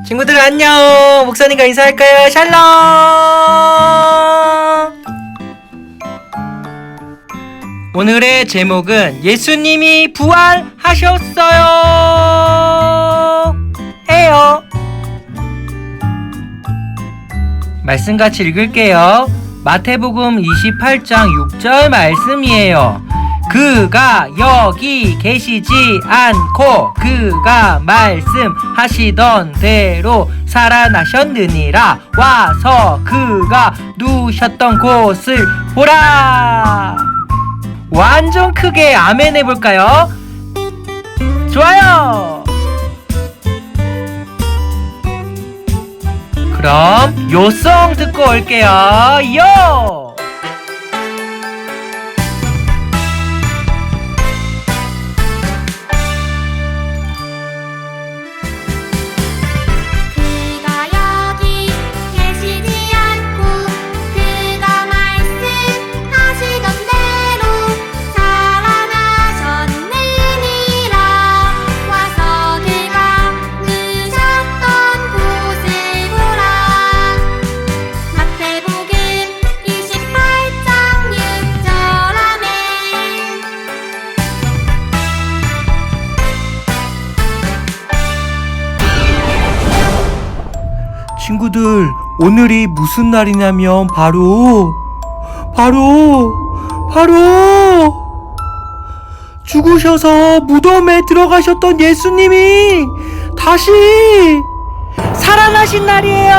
친구들 안녕. 목사님과 인사할까요? 샬롬. 오늘의 제목은 예수님이 부활하셨어요 해요. 말씀 같이 읽을게요. 마태복음 28장 6절 말씀이에요. 그가 여기 계시지 않고 그가 말씀하시던 대로 살아나셨느니라. 와서 그가 누우셨던 곳을 보라. 완전 크게 아멘 해볼까요? 좋아요. 그럼 요송 듣고 올게요. 요! 친구들, 오늘이 무슨 날이냐면 바로 죽으셔서 무덤에 들어가셨던 예수님이 다시 살아나신 날이에요.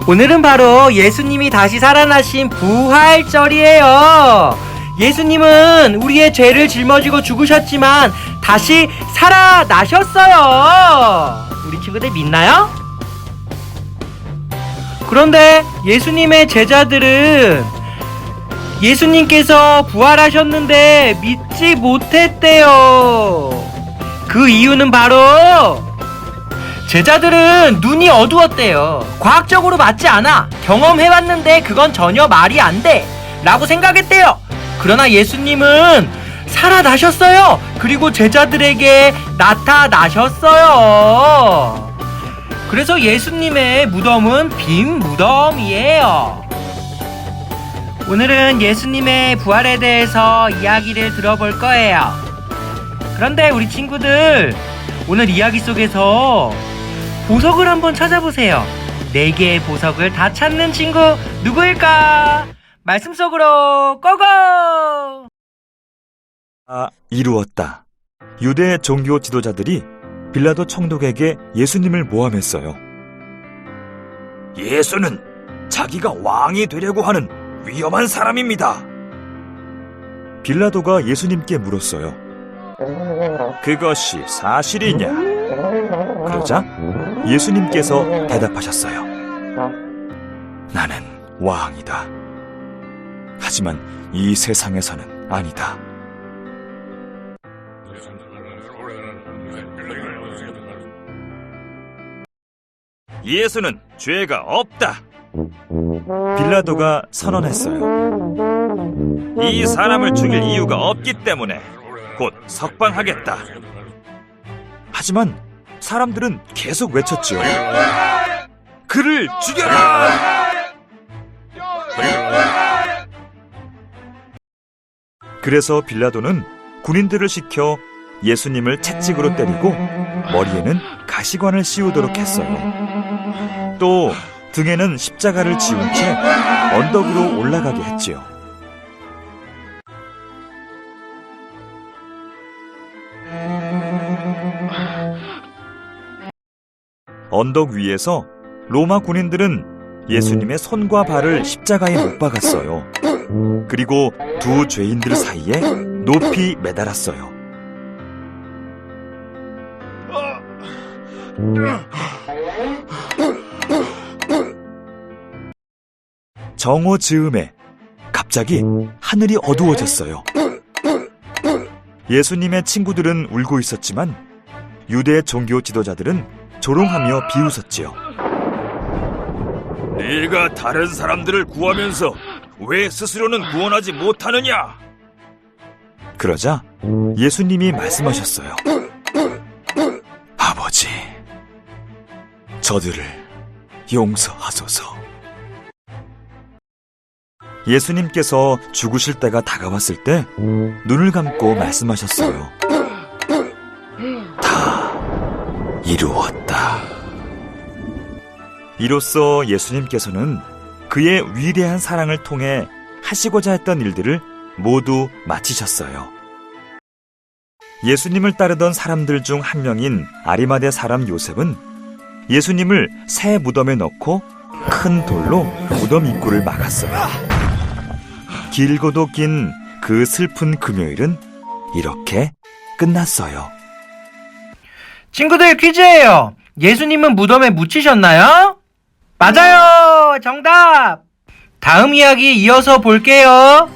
오늘은 바로 예수님이 다시 살아나신 부활절이에요. 예수님은 우리의 죄를 짊어지고 죽으셨지만 다시 살아나셨어요. 우리 친구들 믿나요? 그런데 예수님의 제자들은 예수님께서 부활하셨는데 믿지 못했대요. 그 이유는 바로 제자들은 눈이 어두웠대요. 과학적으로 맞지 않아. 경험해봤는데 그건 전혀 말이 안 돼 라고 생각했대요. 그러나 예수님은 살아나셨어요. 그리고 제자들에게 나타나셨어요. 그래서 예수님의 무덤은 빈 무덤이에요. 오늘은 예수님의 부활에 대해서 이야기를 들어볼 거예요. 그런데 우리 친구들, 오늘 이야기 속에서 보석을 한번 찾아보세요. 4개의 보석을 다 찾는 친구 누구일까? 말씀 속으로 고고! 이루었다. 유대 종교 지도자들이 빌라도 총독에게 예수님을 모함했어요. 예수는 자기가 왕이 되려고 하는 위험한 사람입니다. 빌라도가 예수님께 물었어요. 그것이 사실이냐? 그러자 예수님께서 대답하셨어요. 나는 왕이다. 하지만 이 세상에서는 아니다. 예수는 죄가 없다. 빌라도가 선언했어요. 이 사람을 죽일 이유가 없기 때문에 곧 석방하겠다. 하지만 사람들은 계속 외쳤지요. 그를 죽여라! 그래서 빌라도는 군인들을 시켜 예수님을 채찍으로 때리고 머리에는 가시관을 씌우도록 했어요. 또 등에는 십자가를 지운 채 언덕으로 올라가게 했지요. 언덕 위에서 로마 군인들은 예수님의 손과 발을 십자가에 못 박았어요. 그리고 두 죄인들 사이에 높이 매달았어요. 정오 즈음에 갑자기 하늘이 어두워졌어요. 예수님의 친구들은 울고 있었지만 유대 종교 지도자들은 조롱하며 비웃었지요. 네가 다른 사람들을 구하면서 왜 스스로는 구원하지 못하느냐? 그러자 예수님이 말씀하셨어요. 저들을 용서하소서. 예수님께서 죽으실 때가 다가왔을 때 눈을 감고 말씀하셨어요. 다 이루었다. 이로써 예수님께서는 그의 위대한 사랑을 통해 하시고자 했던 일들을 모두 마치셨어요. 예수님을 따르던 사람들 중 한 명인 아리마대 사람 요셉은 예수님을 새 무덤에 넣고 큰 돌로 무덤 입구를 막았어요. 길고도 긴 그 슬픈 금요일은 이렇게 끝났어요. 친구들, 퀴즈예요. 예수님은 무덤에 묻히셨나요? 맞아요! 정답! 다음 이야기 이어서 볼게요.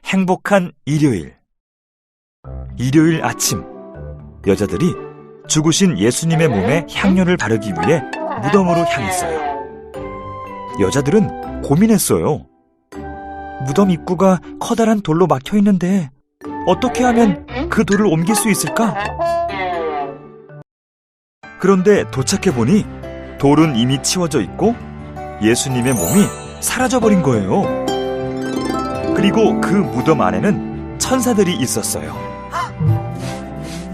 행복한 일요일. 일요일 아침, 여자들이 죽으신 예수님의 몸에 향료를 바르기 위해 무덤으로 향했어요. 여자들은 고민했어요. 무덤 입구가 커다란 돌로 막혀 있는데 어떻게 하면 그 돌을 옮길 수 있을까? 그런데 도착해보니 돌은 이미 치워져 있고 예수님의 몸이 사라져버린 거예요. 그리고 그 무덤 안에는 천사들이 있었어요.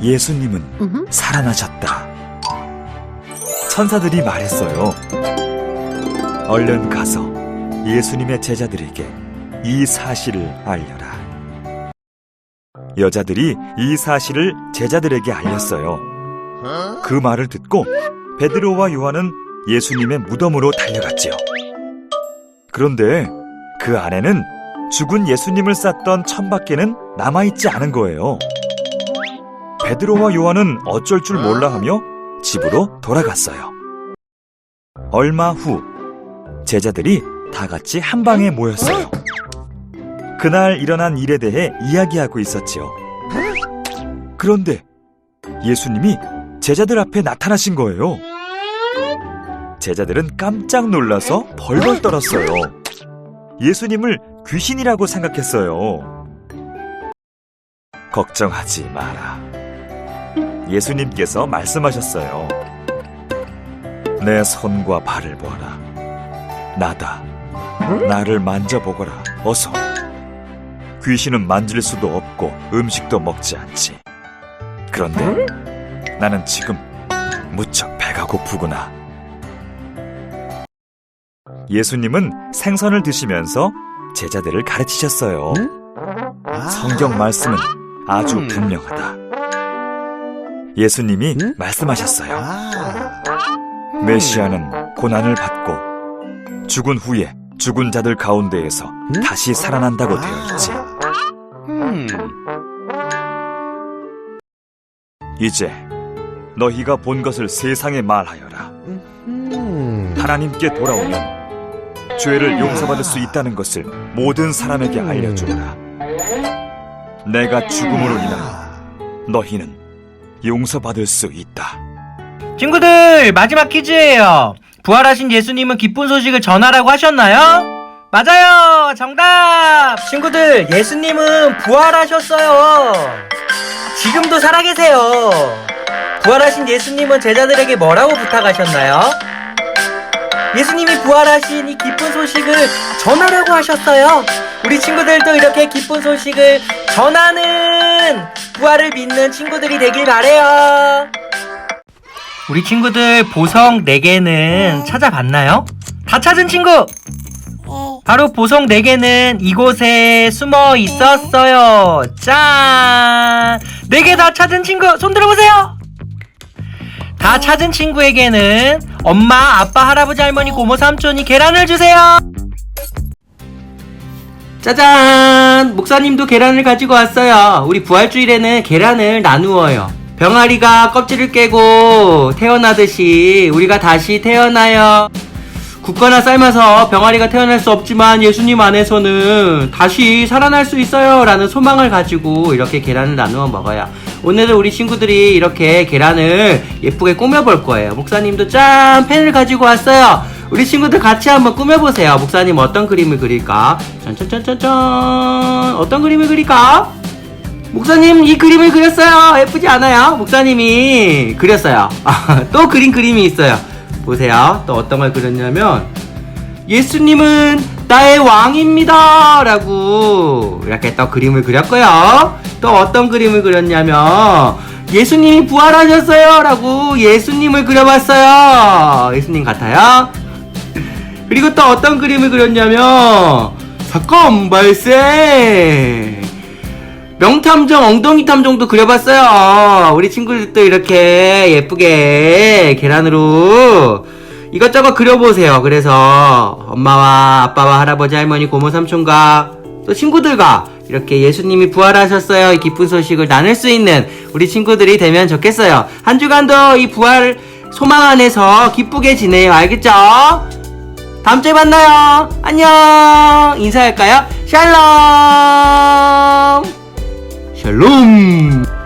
예수님은 살아나셨다. 천사들이 말했어요. 얼른 가서 예수님의 제자들에게 이 사실을 알려라. 여자들이 이 사실을 제자들에게 알렸어요. 그 말을 듣고 베드로와 요한은 예수님의 무덤으로 달려갔지요. 그런데 그 안에는 죽은 예수님을 쌌던 천밖에는 남아있지 않은 거예요. 베드로와 요한은 어쩔 줄 몰라 하며 집으로 돌아갔어요. 얼마 후 제자들이 다 같이 한 방에 모였어요. 그날 일어난 일에 대해 이야기하고 있었지요. 그런데 예수님이 제자들 앞에 나타나신 거예요. 제자들은 깜짝 놀라서 벌벌 떨었어요. 예수님을 귀신이라고 생각했어요. 걱정하지 마라. 예수님께서 말씀하셨어요. 내 손과 발을 보아라. 나다. 나를 만져보거라. 어서. 귀신은 만질 수도 없고 음식도 먹지 않지. 그런데 나는 지금 무척 배가 고프구나. 예수님은 생선을 드시면서 제자들을 가르치셨어요. 성경 말씀은 아주 분명하다. 예수님이 말씀하셨어요. 메시아는 고난을 받고 죽은 후에 죽은 자들 가운데에서 다시 살아난다고 되어 있지. 이제 너희가 본 것을 세상에 말하여라. 하나님께 돌아오면 죄를 용서받을 수 있다는 것을 모든 사람에게 알려주어라. 내가 죽음으로 인하여 너희는 용서받을 수 있다. 친구들, 마지막 퀴즈예요. 부활하신 예수님은 기쁜 소식을 전하라고 하셨나요? 맞아요! 정답! 친구들, 예수님은 부활하셨어요. 지금도 살아계세요. 부활하신 예수님은 제자들에게 뭐라고 부탁하셨나요? 예수님이 부활하신 이 기쁜 소식을 전하라고 하셨어요. 우리 친구들도 이렇게 기쁜 소식을 전하는 부활을 믿는 친구들이 되길 바래요. 우리 친구들 보석 4개는 찾아봤나요? 다 찾은 친구! 바로 보석 4개는 이곳에 숨어 있었어요. 짠! 4개 다 찾은 친구 손 들어보세요. 다 찾은 친구에게는 엄마, 아빠, 할아버지, 할머니, 고모, 삼촌이 계란을 주세요. 짜잔! 목사님도 계란을 가지고 왔어요. 우리 부활주일에는 계란을 나누어요. 병아리가 껍질을 깨고 태어나듯이 우리가 다시 태어나요. 굽거나 삶아서 병아리가 태어날 수 없지만 예수님 안에서는 다시 살아날 수 있어요 라는 소망을 가지고 이렇게 계란을 나누어 먹어요. 오늘은 우리 친구들이 이렇게 계란을 예쁘게 꾸며볼 거예요. 목사님도 짠! 펜을 가지고 왔어요. 우리 친구들 같이 한번 꾸며보세요. 목사님 어떤 그림을 그릴까? 짠짠짠짠짠. 어떤 그림을 그릴까? 목사님 이 그림을 그렸어요. 예쁘지 않아요? 목사님이 그렸어요. 또 그린 그림이 있어요. 보세요. 또 어떤 걸 그렸냐면 예수님은 나의 왕입니다 라고 이렇게 또 그림을 그렸고요. 또 어떤 그림을 그렸냐면 예수님이 부활하셨어요 라고 예수님을 그려봤어요. 예수님 같아요. 그리고 또 어떤 그림을 그렸냐면 사건 발생 명탐정 엉덩이 탐정도 그려봤어요. 우리 친구들도 이렇게 예쁘게 계란으로 이것저것 그려보세요. 그래서 엄마와 아빠와 할아버지 할머니 고모 삼촌과 또 친구들과 이렇게 예수님이 부활하셨어요 이 기쁜 소식을 나눌 수 있는 우리 친구들이 되면 좋겠어요. 한 주간도 이 부활 소망 안에서 기쁘게 지내요. 알겠죠? 다음 주에 만나요. 안녕. 인사할까요? 샬롬 샬롬.